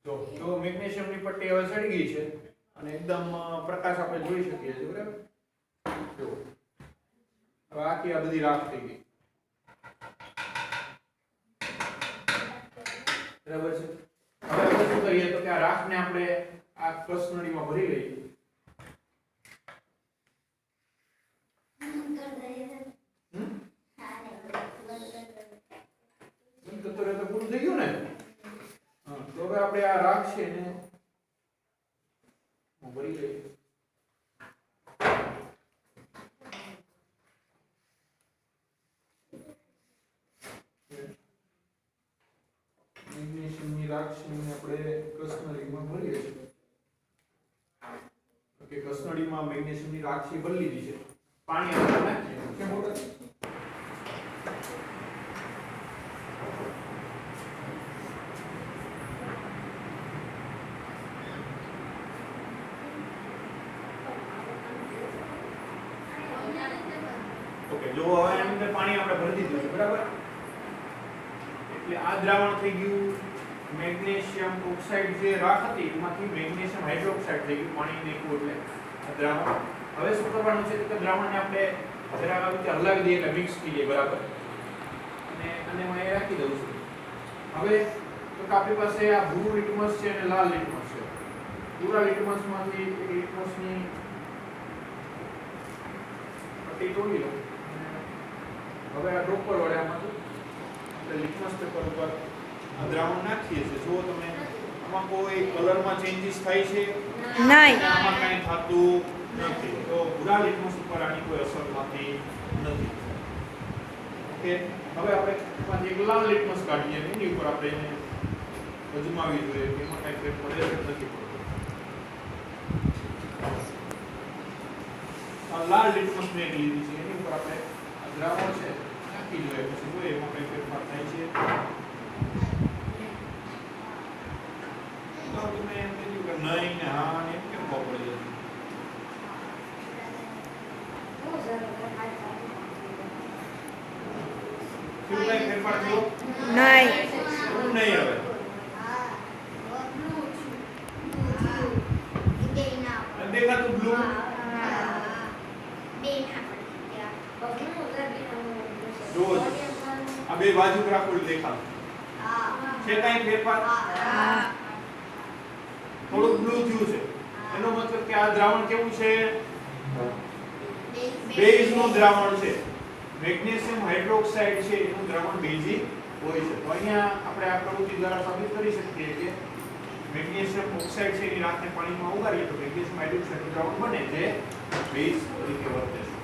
જો મેગ્નેશિયમની પટ્ટી હવે ચડી ગઈ છે અને એકદમ પ્રકાશ આપણે જોઈ શકીએ છીએ બરાબર જો હવે આખી આ બધી રાખ થઈ ગઈ બરાબર છે હવે આપણે શું કરીએ તો કે આ રાખને આપણે આ કસનળીમાં ભરી લઈએ તો પૂરું થઈ ગયું ને તો હવે આપણે આ રાખ છે ને ભરી લઈએ મેગ્નેશિયમની રાખ છે ને આપણે કસનળીમાં ભરીએ છીએ ઓકે કસનળીમાં મેગ્નેશિયમની રાખ છે ભરી લીધી છે પાણી આપણે નાખીએ કેમ મોટા જો હવે એની અંદર પાણી આપણે ભરી દીધું છે બરાબર એટલે આ દ્રાવણ થઈ ગયું મેગ્નેશિયમ ઓક્સાઇડ જે રાખ હતી એમાંથી મેગ્નેશિયમ હાઇડ્રોક્સાઇડ થઈ ગયું પાણી નાખ્યું એટલે આ દ્રાવણ હવે શું કરવાનું છે કે દ્રાવણને આપણે જરા આવી રીતે હલાવી દઈએ એટલે મિક્સ થઈ જાય બરાબર અને હું અહીં રાખી દઉં છું હવે તો આપણી પાસે આ ભૂરું લિટમસ છે અને લાલ લિટમસ છે ભૂરા લિટમસમાંથી એક લિટમસની પટ્ટી તોડી લઉં હવે આ ડ્રોપર વડે આમાંથી આપણે લિટમસ પેપર ઉપર આ દ્રાવણ નાખીએ છીએ જો તમે આમાં કોઈ કલરમાં ચેન્જીસ થાય છે નહીં આમાં કંઈ થતું નથી તો ભૂરા લિટમસ ઉપર આની કોઈ અસર થતી નથી ઓકે હવે આપણે આમાંથી એક લાલ લિટમસ કાઢીએ એની ઉપર આપણે એને અજમાવી જોઈએ કે એમાં કંઈ ફેર પડે કે નથી પડતો આ લાલ લિટમસ મેં લીધી છે એની ઉપર આપણે દ્રાવણ છે નાખી જોઈએ પછી જોઈએ એમાં કઈ ફેરફાર થાય છે તો તમે એમ કીધું કે નહીં ને હા ને એમ કેમ ખબર પડી જશે કઈ ફેરફાર થયો નહીં શું નહીં હવે દેખાતું બ્લુ જો આ બે બાજુ રાખો દેખાતું છે કઈ ફેરફાર થોડું બ્લુ થયું છે એનો મતલબ કે આ દ્રાવણ કેવું છે બેઝ નું દ્રાવણ છે મેગ્નેશિયમ હાઇડ્રોક્સાઇડ છે એનું દ્રાવણ બેઝિક હોય છે તો અહીંયા આપણે આ પ્રવૃત્તિ દ્વારા સાબિત કરી શકીએ કે મેગ્નેશિયમ ઓક્સાઇડ છે એની રાતને પાણીમાં ઉગાડીએ તો મેગ્નેશિયમ હાઇડ્રોક્સાઇડ નું દ્રાવણ બને જે બેઝ તરીકે વર્તે છે